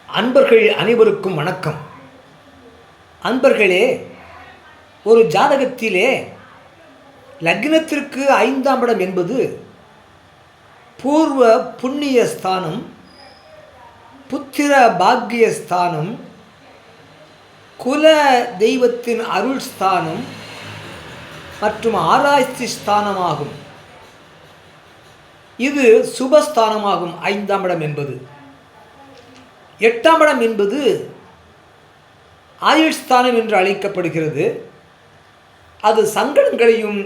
அன்பர்கள் அனைவருக்கும் வணக்கம். அன்பர்களே, ஒரு ஜாதகத்திலே லக்னத்திற்கு 5ஆம் இடம் என்பது பூர்வ புண்ணிய ஸ்தானம், புத்திர பாக்கிய ஸ்தானம், குல தெய்வத்தின் அருள் ஸ்தானம் மற்றும் ஆராய்ச்சி ஸ்தானமாகும். இது சுபஸ்தானமாகும். 5ஆம் இடம் என்பது. 8ஆம் இடம் என்பது ஆயுள் ஸ்தானம் என்று அழைக்கப்படுகிறது. அது சங்கடங்களையும்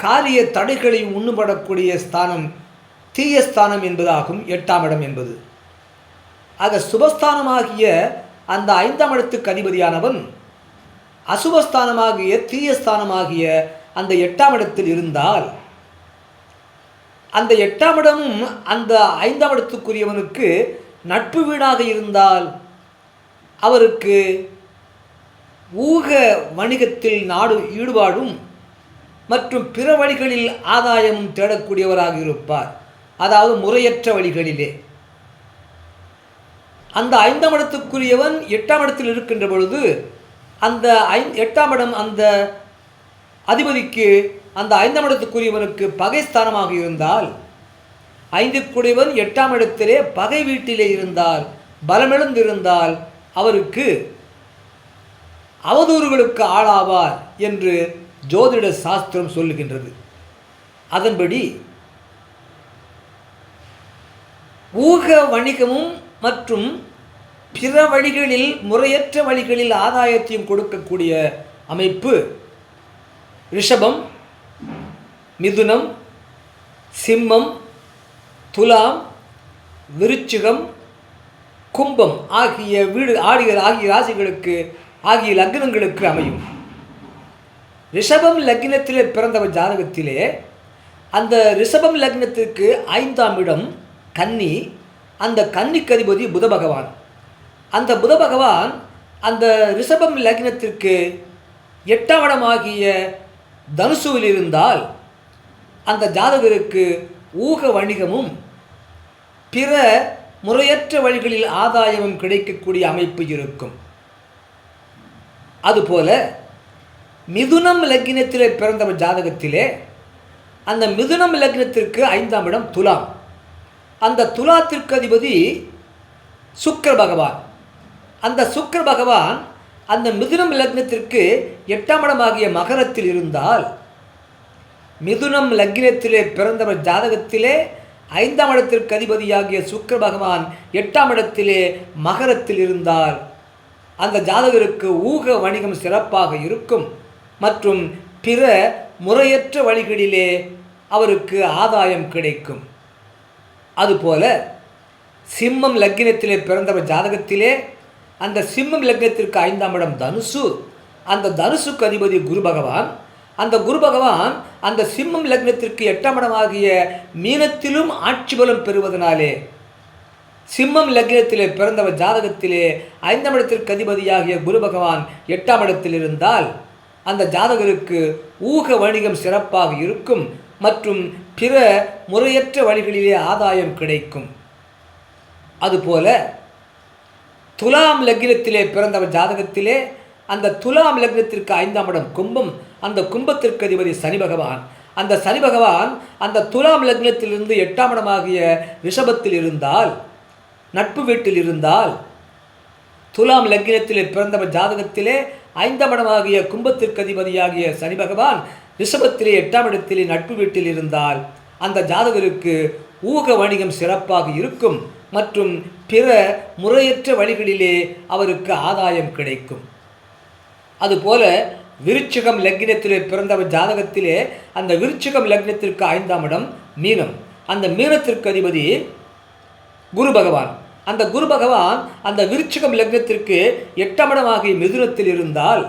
காரிய தடைகளையும் உண்ணுபடக்கூடிய ஸ்தானம், தீய ஸ்தானம் என்பதாகும் 8ஆம் இடம் என்பது. ஆக சுபஸ்தானமாகிய அந்த 5ஆம் இடத்துக்கு அதிபதியானவன் அசுபஸ்தானமாகிய தீய ஸ்தானமாகிய அந்த 8ஆம் இடத்தில் இருந்தால், அந்த 8ஆம் இடமும் அந்த 5ஆம் இடத்துக்குரியவனுக்கு நட்பு வீடாக இருந்தால் அவருக்கு ஊக வணிகத்தில் ஈடுபாடும் மற்றும் பிற வழிகளில் ஆதாயமும் தேடக்கூடியவராக இருப்பார். அதாவது முறையற்ற வழிகளிலே. அந்த 5ஆம் இடத்துக்குரியவன் 8ஆம் இடத்தில் இருக்கின்ற பொழுது அந்த 8ஆம் இடம் அந்த அதிபதிக்கு அந்த 5ஆம் இடத்துக்குரியவனுக்கு பகைஸ்தானமாக இருந்தால், 5க்குடையவன் 8ஆம் இடத்திலே பகை வீட்டிலே இருந்தால், பலமிழந்திருந்தால் அவருக்கு அவதூறுகளுக்கு ஆளாவார் என்று ஜோதிட சாஸ்திரம் சொல்லுகின்றது. அதன்படி ஊக வணிகமும் மற்றும் பிற வழிகளில் முறையற்ற வழிகளில் ஆதாயத்தையும் கொடுக்கக்கூடிய அமைப்பு ரிஷபம், மிதுனம், சிம்மம், துலாம், விருச்சிகம், கும்பம் ஆகிய ராசிகளுக்கு ஆகிய லக்னங்களுக்கு அமையும். ரிஷபம் லக்னத்திலே பிறந்தவர் ஜாதகத்திலே அந்த ரிஷபம் லக்னத்திற்கு 5ஆம் இடம் கன்னி. அந்த கன்னிக்கு அதிபதி புத பகவான். அந்த புத பகவான் அந்த ரிஷபம் லக்னத்திற்கு 8ஆம் இடமாகிய தனுசுவில் இருந்தால் அந்த ஜாதகருக்கு ஊக வணிகமும் பிற முறையற்ற வழிகளில் ஆதாயமும் கிடைக்கக்கூடிய அமைப்பு இருக்கும். அதுபோல மிதுனம் லக்னத்திலே பிறந்தவர் ஜாதகத்திலே அந்த மிதுனம் லக்னத்திற்கு 5ஆம் இடம் துலாம். அந்த துலாத்திற்கு அதிபதி சுக்கிர பகவான். அந்த சுக்கிர பகவான் அந்த மிதுனம் லக்னத்திற்கு 8ஆம் இடமாகிய மகரத்தில் இருந்தால், மிதுனம் லக்னத்திலே பிறந்தவர் ஜாதகத்திலே 5ஆம் இடத்திற்கு அதிபதியாகிய சுக்கிர பகவான் 8ஆம் இடத்திலே மகரத்தில் இருந்தால் அந்த ஜாதகருக்கு ஊக வணிகம் சிறப்பாக இருக்கும் மற்றும் பிற முறையற்ற வழிகளிலே அவருக்கு ஆதாயம் கிடைக்கும். அதுபோல சிம்மம் லக்னத்திலே பிறந்தவர் ஜாதகத்திலே அந்த சிம்மம் லக்னத்திற்கு 5ஆம் இடம் தனுசு. அந்த தனுசுக்கு அதிபதி குரு பகவான். அந்த குரு பகவான் அந்த சிம்மம் லக்னத்திற்கு 8ஆம் இடமாகிய மீனத்திலும் ஆட்சி பலம் பெறுவதனாலே சிம்மம் லக்னத்திலே பிறந்தவர் ஜாதகத்திலே 5ஆம் இடத்திற்கு அதிபதியாகிய குரு பகவான் 8ஆம் இடத்தில் இருந்தால் அந்த ஜாதகருக்கு ஊக வணிகம் சிறப்பாக இருக்கும் மற்றும் பிற முறையற்ற வழிகளிலே ஆதாயம் கிடைக்கும். அதுபோல துலாம் லக்னத்திலே பிறந்தவர் ஜாதகத்திலே அந்த துலாம் லக்னத்திற்கு 5ஆம் இடம் கும்பம். அந்த கும்பத்திற்கு அதிபதி சனி பகவான். அந்த சனி பகவான் அந்த துலாம் லக்னத்திலிருந்து 8ஆம் இடமாகிய ரிஷபத்தில் இருந்தால், நட்பு வீட்டில் இருந்தால், துலாம் லக்னத்திலே பிறந்தவர் ஜாதகத்திலே 5ஆம் இடமாகிய கும்பத்திற்கு அதிபதியாகிய சனி பகவான் ரிஷபத்திலே 8ஆம் இடத்திலே நட்பு வீட்டில் இருந்தால் அந்த ஜாதகருக்கு ஊக வணிகம் சிறப்பாக இருக்கும் மற்றும் பிற முறையற்ற வழிகளிலே அவருக்கு ஆதாயம் கிடைக்கும். அதுபோல விருச்சிகம் லக்னத்திலே பிறந்தவர் ஜாதகத்திலே அந்த விருச்சிகம் லக்னத்திற்கு 5ஆம் இடம் மீனம். அந்த மீனத்திற்கு அதிபதி குரு பகவான். அந்த குரு பகவான் அந்த விருச்சிகம் லக்னத்திற்கு 8ஆம் இடமாகிய மிதுனத்தில் இருந்தால்,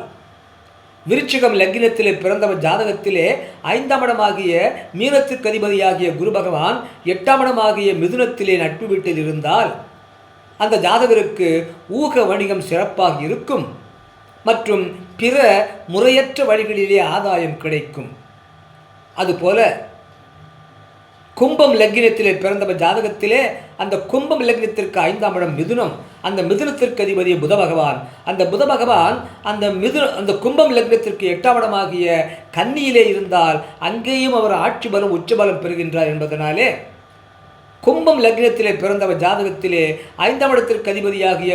விருச்சிகம் லக்னத்திலே பிறந்தவர் ஜாதகத்திலே 5ஆம் இடமாகிய மீனத்திற்கு அதிபதியாகிய குரு பகவான் 8ஆம் இடமாகிய மிதுனத்திலே நட்பு வீட்டில் இருந்தால் அந்த ஜாதகருக்கு ஊக வணிகம் சிறப்பாக இருக்கும் மற்றும் பிற முறையற்ற வழிகளிலே ஆதாயம் கிடைக்கும். அதுபோல கும்பம் லக்னத்திலே பிறந்தவர் ஜாதகத்திலே அந்த கும்பம் லக்னத்திற்கு 5ஆம் இடம் மிதுனம். அந்த மிதுனத்திற்கு அதிபதி புத பகவான். அந்த புத பகவான் அந்த கும்பம் லக்னத்திற்கு 8ஆம் இடமாகிய கன்னியிலே இருந்தால் அங்கேயும் அவர் ஆட்சி பலம் உச்ச பலம் பெறுகின்றார் என்பதனாலே கும்பம் லக்னத்திலே பிறந்தவர் ஜாதகத்திலே 5ஆம் இடத்திற்கு அதிபதியாகிய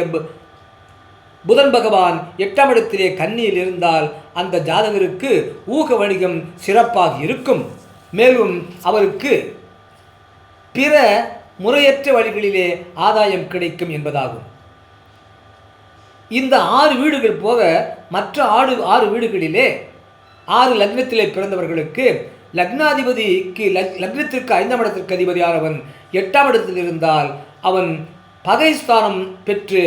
புதன் பகவான் 8ஆம் இடத்திலே கன்னியில் இருந்தால் அந்த ஜாதகருக்கு ஊக வணிகம் சிறப்பாக இருக்கும். மேலும் அவருக்கு பிற முறையற்ற வழிகளிலே ஆதாயம் கிடைக்கும் என்பதாகும். இந்த 6 வீடுகள் போக மற்ற 6 வீடுகளிலே 6 லக்னத்திலே பிறந்தவர்களுக்கு லக்னாதிபதிக்கு லக்னத்திற்கு 5ஆம் இடத்திற்கு அதிபதியானவன் 8ஆம் இடத்தில் இருந்தால் அவன் பகைஸ்தானம் பெற்று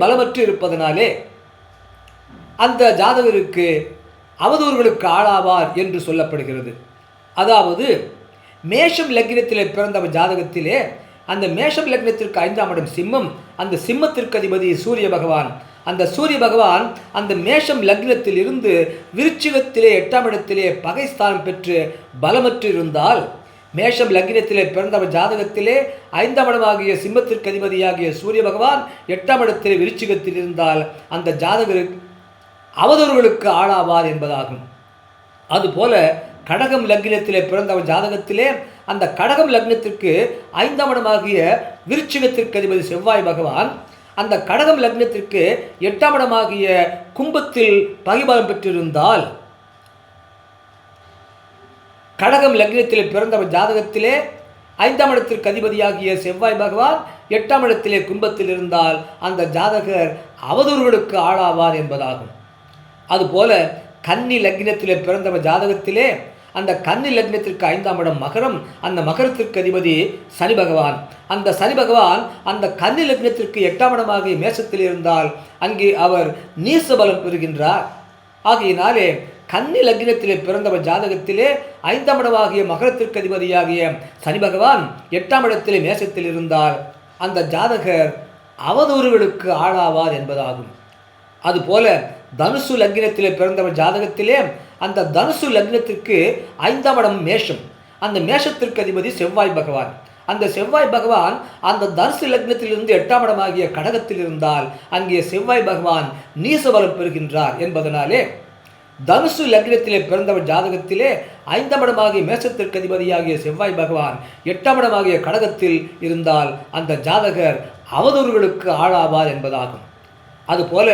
பலமற்று இருப்பதனாலே அந்த ஜாதகருக்கு அவதூறுகளுக்கு ஆளாவார் என்று சொல்லப்படுகிறது. அதாவது மேஷம் லக்னத்திலே பிறந்தவர் ஜாதகத்திலே அந்த மேஷம் லக்னத்திற்கு 5ஆம் இடம் சிம்மம். அந்த சிம்மத்திற்கு அதிபதி சூரிய பகவான். அந்த சூரிய பகவான் அந்த மேஷம் லக்னத்தில் இருந்து விருச்சிகத்திலே 8ஆம் இடத்திலே பகைஸ்தானம் பெற்று பலமற்று இருந்தால் மேஷம் லக்னத்திலே பிறந்தவர் ஜாதகத்திலே 5ஆம் இடமாகிய சிம்மத்திற்கு அதிபதியாகிய சூரிய பகவான் 8ஆம் இடத்திலே விருச்சிகத்தில் இருந்தால் அந்த ஜாதகருக்கு அவதூறுகளுக்கு ஆளாவார் என்பதாகும். அதுபோல கடகம் லக்னத்திலே பிறந்தவர் ஜாதகத்திலே அந்த கடகம் லக்னத்திற்கு 5ஆம் இடமாகிய விருச்சிகத்திற்கு அதிபதி செவ்வாய் பகவான் அந்த கடகம் லக்னத்திற்கு 8ஆம் இடமாகிய கும்பத்தில் பகைபலம் பெற்றிருந்தால் கடகம் லக்னத்திலே பிறந்தவர் ஜாதகத்திலே 5ஆம் இடத்திற்கு அதிபதியாகிய செவ்வாய் பகவான் 8ஆம் இடத்திலே கும்பத்தில் இருந்தால் அந்த ஜாதகர் அவதூறுகளுக்கு ஆளாவார் என்பதாகும். அதுபோல கன்னி லக்னத்திலே பிறந்தவர் ஜாதகத்திலே அந்த கன்னி லக்னத்திற்கு 5ஆம் இடம் மகரம். அந்த மகரத்திற்கு அதிபதி சனி பகவான். அந்த சனி பகவான் அந்த கன்னி லக்னத்திற்கு 8ஆம் இடமாகிய மேசத்தில் இருந்தால் அங்கே அவர் நீச பலம் பெறுகின்றார். ஆகையினாலே கன்னி லக்னத்திலே பிறந்தவர் ஜாதகத்திலே 5ஆம் இடமாகிய மகரத்திற்கு அதிபதியாகிய சனி பகவான் 8ஆம் இடத்திலே மேசத்தில் இருந்தால் அந்த ஜாதகர் அவதூறுகளுக்கு ஆளாவார் என்பதாகும். அதுபோல தனுசு லக்னத்திலே பிறந்தவர் ஜாதகத்திலே அந்த தனுசு லக்னத்திற்கு 5ஆம் இடம் மேஷம். அந்த மேஷத்திற்கு அதிபதி செவ்வாய் பகவான். அந்த செவ்வாய் பகவான் அந்த தனுசு லக்னத்திலிருந்து 8ஆம் இடமாகிய கடகத்தில் இருந்தால் அங்கே செவ்வாய் பகவான் நீசபலம் பெறுகின்றார் என்பதனாலே தனுசு லக்னத்திலே பிறந்தவர் ஜாதகத்திலே 5ஆம் இடமாகிய மேசத்திற்கு அதிபதியாகிய செவ்வாய் பகவான் 8ஆம் இடமாகிய கடகத்தில் இருந்தால் அந்த ஜாதகர் அவதூறுகளுக்கு ஆளாவார் என்பதாகும். அதுபோல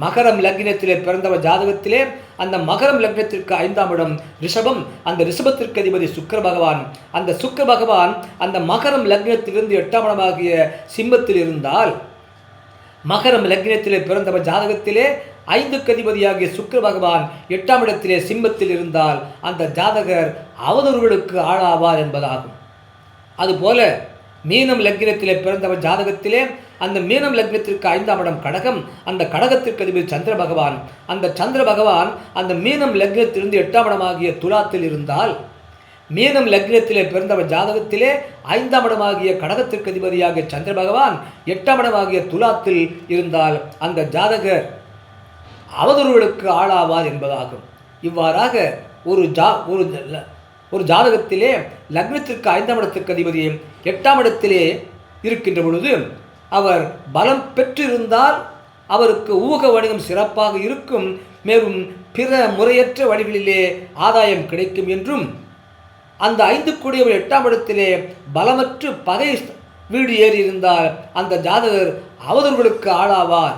மகரம் லக்னத்திலே பிறந்தவர் ஜாதகத்திலே அந்த மகரம் லக்னத்திற்கு 5ஆம் இடம் ரிஷபம். அந்த ரிஷபத்திற்கு அதிபதி சுக்கிர பகவான். அந்த சுக்கிர பகவான் அந்த மகரம் லக்னத்திலிருந்து 8ஆம் இடமாகிய சிம்மத்தில் இருந்தால் மகரம் லக்னத்திலே பிறந்தவர் ஜாதகத்திலே 5க்கு அதிபதியாகிய சுக்கிர பகவான் 8ஆம் இடத்திலே சிம்மத்தில் இருந்தால் அந்த ஜாதகர் அவதூறுகளுக்கு ஆளாவார் என்பதாகும். அதுபோல மீனம் லக்னத்திலே பிறந்தவர் ஜாதகத்திலே அந்த மீனம் லக்னத்திற்கு 5ஆம் இடம் கடகம். அந்த கடகத்திற்கு அதிபதி சந்திர பகவான். அந்த சந்திர பகவான் அந்த மீனம் லக்னத்திலிருந்து 8ஆம் இடமாகிய துலாத்தில் இருந்தால் மீனம் லக்னத்திலே பிறந்தவர் ஜாதகத்திலே 5ஆம் இடமாகிய கடகத்திற்கு அதிபதியாகிய சந்திர பகவான் 8ஆம் இடமாகிய துலாத்தில் இருந்தால் அந்த ஜாதகர் அவதூறுகளுக்கு ஆளாவார் என்பதாகும். இவ்வாறாக ஒரு ஜாதகத்திலே லக்னத்திற்கு 5ஆம் இடத்திற்கு அதிபதி 8ஆம் இடத்திலே இருக்கின்ற பொழுது அவர் பலம் பெற்றிருந்தால் அவருக்கு ஊக வணிகம் சிறப்பாக இருக்கும். மேலும் பிற முறையற்ற வழிகளிலே ஆதாயம் கிடைக்கும் என்றும் அந்த 5 கூடியவர் 8ஆம் இடத்திலே பலமற்று பகை வீடு ஏறி இருந்தால் அந்த ஜாதகர் அவதூறுகளுக்கு ஆளாவார்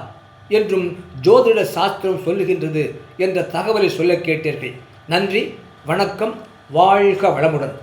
என்றும் ஜோதிட சாஸ்திரம் சொல்லுகின்றது என்ற தகவலை சொல்ல கேட்டீர்கள். நன்றி, வணக்கம், வாழ்க வளமுடன்.